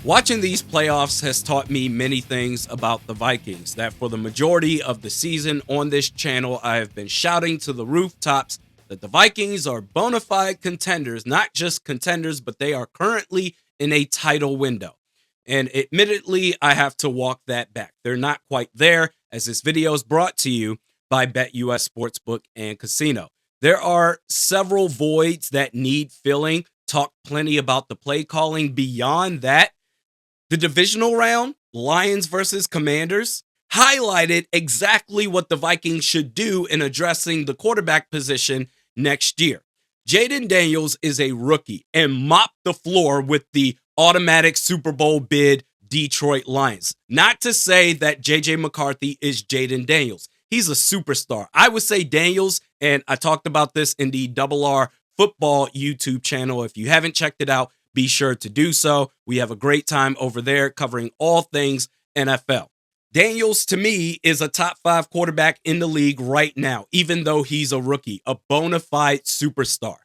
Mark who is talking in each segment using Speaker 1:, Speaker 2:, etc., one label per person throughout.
Speaker 1: Watching these playoffs has taught me many things about the Vikings. That for the majority of the season on this channel, I have been shouting to the rooftops that the Vikings are bona fide contenders, not just contenders, but they are currently in a title window. And admittedly, I have to walk that back. They're not quite there, as this video is brought to you by BetUS Sportsbook and Casino. There are several voids that need filling. Talk plenty about the play calling. Beyond that, the divisional round, Lions versus Commanders, highlighted exactly what the Vikings should do in addressing the quarterback position next year. Jaden Daniels is a rookie and mopped the floor with the automatic Super Bowl bid Detroit Lions. Not to say that J.J. McCarthy is Jaden Daniels. He's a superstar. I would say Daniels, and I talked about this in the R Football YouTube channel. If you haven't checked it out, be sure to do so. We have a great time over there covering all things NFL. Daniels, to me, is a top 5 quarterback in the league right now, even though he's a rookie, a bona fide superstar.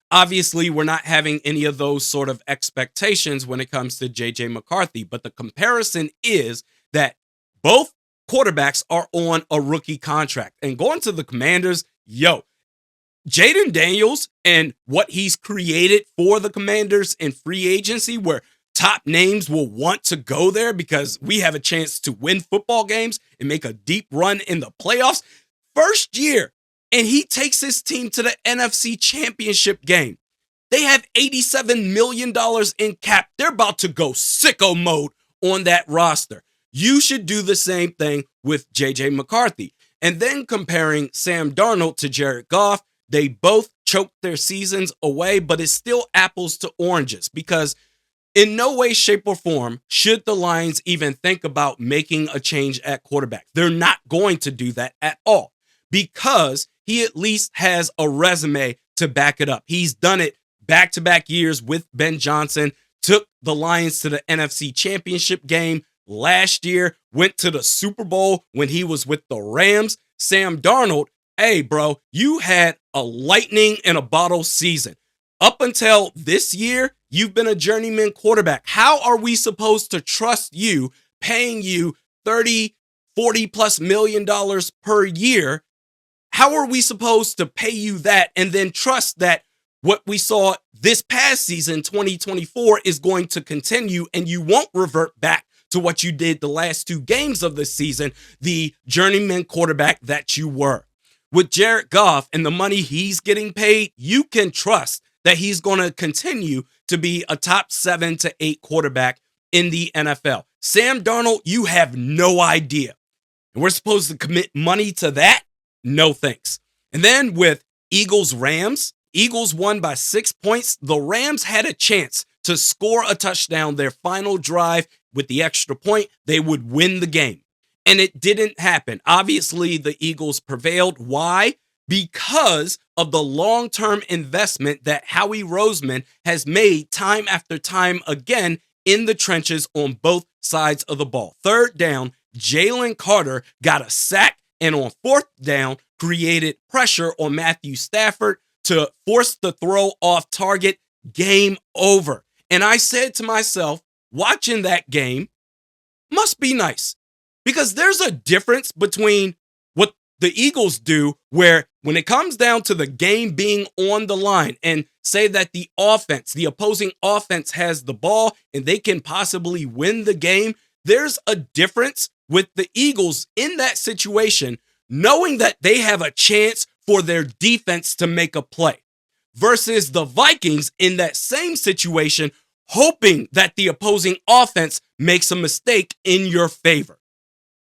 Speaker 1: Obviously, we're not having any of those sort of expectations when it comes to J.J. McCarthy, but the comparison is that both quarterbacks are on a rookie contract. And going to the Commanders, Jaden Daniels and what he's created for the Commanders in free agency, where top names will want to go there because we have a chance to win football games and make a deep run in the playoffs. First year, and he takes his team to the NFC Championship game. They have $87 million in cap. They're about to go sicko mode on that roster. You should do the same thing with J.J. McCarthy. And then comparing Sam Darnold to Jared Goff, they both choked their seasons away, but it's still apples to oranges because in no way, shape, or form should the Lions even think about making a change at quarterback. They're not going to do that at all because he at least has a resume to back it up. He's done it back-to-back years with Ben Johnson, took the Lions to the NFC Championship game last year, went to the Super Bowl when he was with the Rams. Sam Darnold, hey, bro, you had a lightning in a bottle season. Up until this year, you've been a journeyman quarterback. How are we supposed to trust you, paying you $30, $40 plus million per year? How are we supposed to pay you that and then trust that what we saw this past season, 2024, is going to continue and you won't revert back to what you did the last 2 games of the season, the journeyman quarterback that you were? With Jared Goff and the money he's getting paid, you can trust that he's going to continue to be a top 7 to 8 quarterback in the NFL. Sam Darnold, you have no idea. And we're supposed to commit money to that? No thanks. And then with Eagles-Rams, Eagles won by 6 points. The Rams had a chance to score a touchdown their final drive. With the extra point, they would win the game. And it didn't happen. Obviously, the Eagles prevailed. Why? Because of the long-term investment that Howie Roseman has made time after time again in the trenches on both sides of the ball. Third down, Jalen Carter got a sack, and on fourth down, created pressure on Matthew Stafford to force the throw off target. Game over. And I said to myself, watching that game must be nice. Because there's a difference between what the Eagles do, where when it comes down to the game being on the line and say that the opposing offense has the ball and they can possibly win the game, there's a difference with the Eagles in that situation, knowing that they have a chance for their defense to make a play, versus the Vikings in that same situation, hoping that the opposing offense makes a mistake in your favor.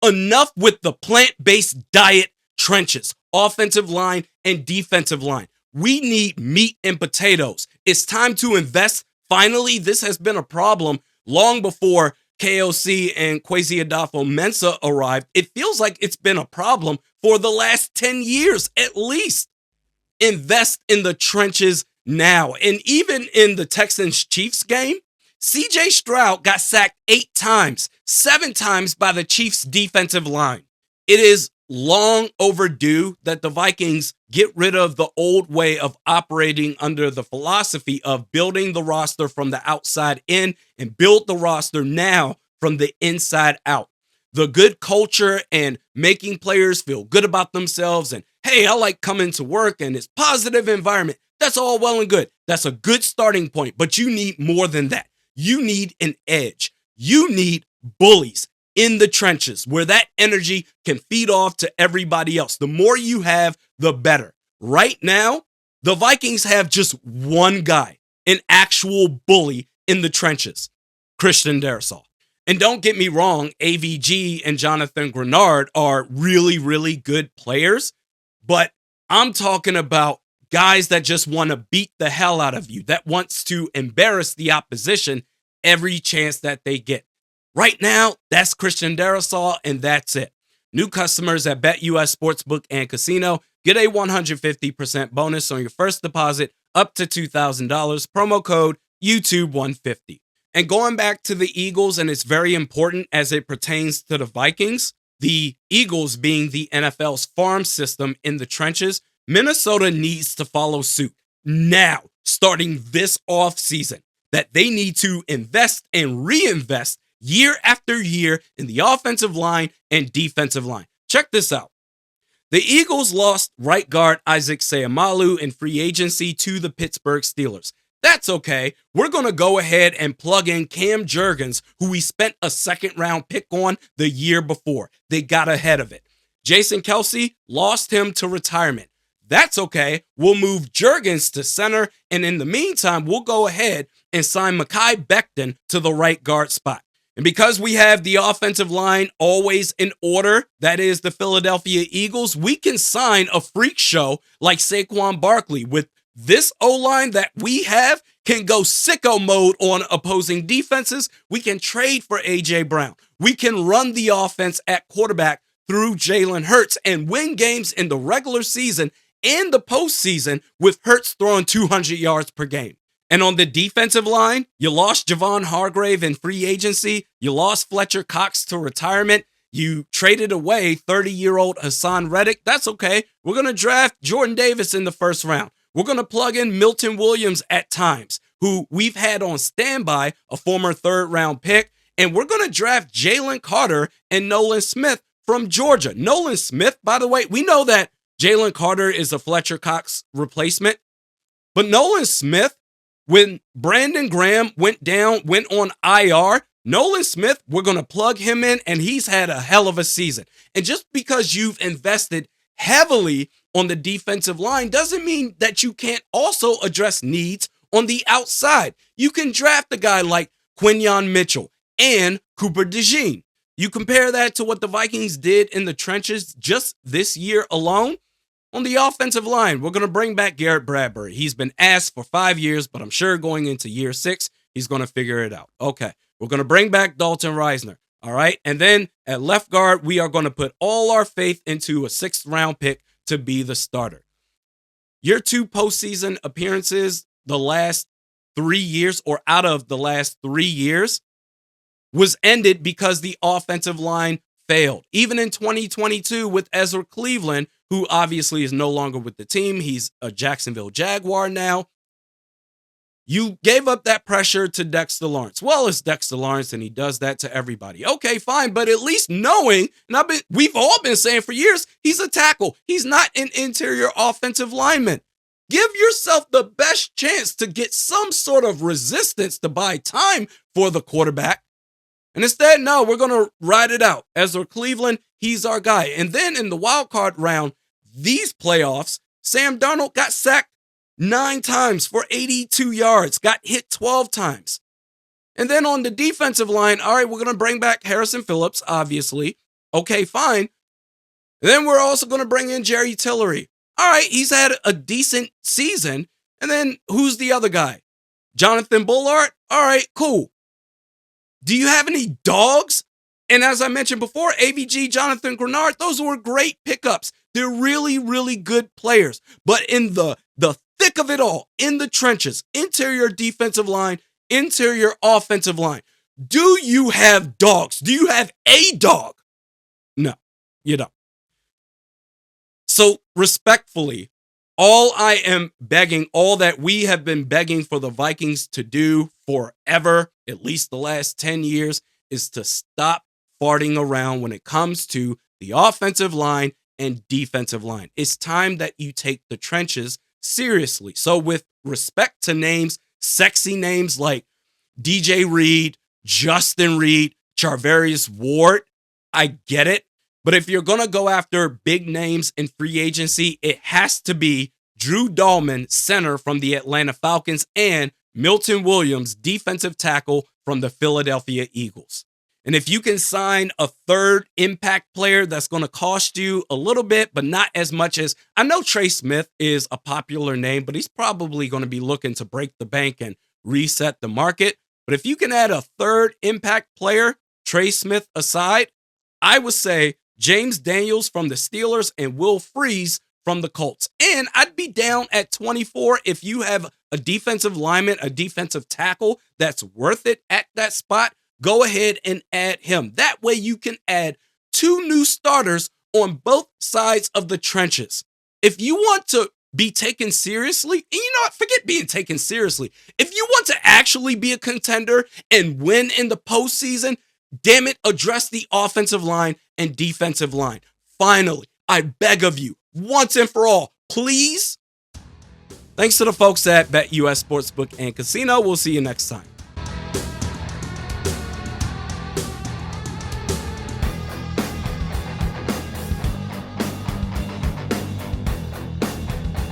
Speaker 1: Enough with the plant-based diet trenches, offensive line and defensive line. We need meat and potatoes. It's time to invest. Finally, this has been a problem long before KOC and Kwesi Adolfo-Mensah arrived. It feels like it's been a problem for the last 10 years at least. Invest in the trenches now. And even in the Texans-Chiefs game, CJ Stroud got sacked 8 times, 7 times by the Chiefs defensive line. It is long overdue that the Vikings get rid of the old way of operating under the philosophy of building the roster from the outside in and build the roster now from the inside out. The good culture and making players feel good about themselves and, hey, I like coming to work and it's positive environment. That's all well and good. That's a good starting point, but you need more than that. You need an edge. You need bullies in the trenches where that energy can feed off to everybody else. The more you have, the better. Right now, the Vikings have just one guy, an actual bully in the trenches, Christian Darrisaw. And don't get me wrong, AVG and Jonathan Grenard are really, really good players, but I'm talking about guys that just want to beat the hell out of you, that wants to embarrass the opposition every chance that they get. Right now, that's Christian Darrisaw, and that's it. New customers at BetUS Sportsbook and Casino get a 150% bonus on your first deposit up to $2,000. Promo code YouTube150. And going back to the Eagles, and it's very important as it pertains to the Vikings, the Eagles being the NFL's farm system in the trenches, Minnesota needs to follow suit now, starting this offseason, that they need to invest and reinvest year after year in the offensive line and defensive line. Check this out. The Eagles lost right guard Isaac Seumalo in free agency to the Pittsburgh Steelers. That's okay. We're going to go ahead and plug in Cam Jurgens, who we spent a second-round pick on the year before. They got ahead of it. Jason Kelce lost him to retirement. That's okay. We'll move Jurgens to center, and in the meantime, we'll go ahead and sign Mekhi Becton to the right guard spot. And because we have the offensive line always in order, that is the Philadelphia Eagles, we can sign a freak show like Saquon Barkley. With this O-line that we have can go sicko mode on opposing defenses. We can trade for A.J. Brown. We can run the offense at quarterback through Jalen Hurts and win games in the regular season and the postseason with Hurts throwing 200 yards per game. And on the defensive line, you lost Javon Hargrave in free agency. You lost Fletcher Cox to retirement. You traded away 30-year-old Hassan Reddick. That's okay. We're going to draft Jordan Davis in the first round. We're going to plug in Milton Williams at times, who we've had on standby, a former third-round pick. And we're going to draft Jalen Carter and Nolan Smith from Georgia. Nolan Smith, by the way, we know that Jalen Carter is a Fletcher Cox replacement. But Nolan Smith, when Brandon Graham went on IR, Nolan Smith, we're going to plug him in, and he's had a hell of a season. And just because you've invested heavily on the defensive line doesn't mean that you can't also address needs on the outside. You can draft a guy like Quinyon Mitchell and Cooper DeJean. You compare that to what the Vikings did in the trenches just this year alone. On the offensive line, we're going to bring back Garrett Bradbury. He's been asked for 5 years, but I'm sure going into year 6, he's going to figure it out. Okay, we're going to bring back Dalton Reisner. All right, and then at left guard, we are going to put all our faith into a 6th-round pick to be the starter. Your 2 postseason appearances the last 3 years, or out of the last 3 years, was ended because the offensive line failed. Even in 2022 with Ezra Cleveland, who obviously is no longer with the team. He's a Jacksonville Jaguar now. You gave up that pressure to Dexter Lawrence. Well, it's Dexter Lawrence, and he does that to everybody. Okay, fine, but at least knowing, and we've all been saying for years, he's a tackle. He's not an interior offensive lineman. Give yourself the best chance to get some sort of resistance to buy time for the quarterback. And instead, no, we're going to ride it out. Ezra Cleveland, he's our guy. And then in the wild card round, these playoffs, Sam Darnold got sacked 9 times for 82 yards, got hit 12 times. And then on the defensive line, all right, we're going to bring back Harrison Phillips, obviously. Okay, fine. And then we're also going to bring in Jerry Tillery. All right, he's had a decent season. And then who's the other guy? Jonathan Bullard? All right, cool. Do you have any dogs? And as I mentioned before, AVG, Jonathan Grenard, those were great pickups. They're really, really good players. But in the thick of it all, in the trenches, interior defensive line, interior offensive line, do you have dogs? Do you have a dog? No, you don't. So respectfully, all I am begging, all that we have been begging for the Vikings to do forever, at least the last 10 years, is to stop farting around when it comes to the offensive line and defensive line. It's time that you take the trenches seriously. So with respect to names, sexy names like DJ Reed, Justin Reed, Charvarius Ward, I get it. But if you're going to go after big names in free agency, it has to be Drew Dahlman, center from the Atlanta Falcons, and Milton Williams, defensive tackle from the Philadelphia Eagles. And if you can sign a third impact player that's going to cost you a little bit, but not as much as, I know Trey Smith is a popular name, but he's probably going to be looking to break the bank and reset the market. But if you can add a third impact player, Trey Smith aside, I would say James Daniels from the Steelers and Will Freeze from the Colts. And I'd be down at 24 if you have a defensive lineman, a defensive tackle that's worth it at that spot. Go ahead and add him. That way you can add 2 new starters on both sides of the trenches. If you want to be taken seriously, and you know what, forget being taken seriously. If you want to actually be a contender and win in the postseason, damn it, address the offensive line and defensive line. Finally, I beg of you, once and for all, please. Thanks to the folks at BetUS Sportsbook and Casino. We'll see you next time.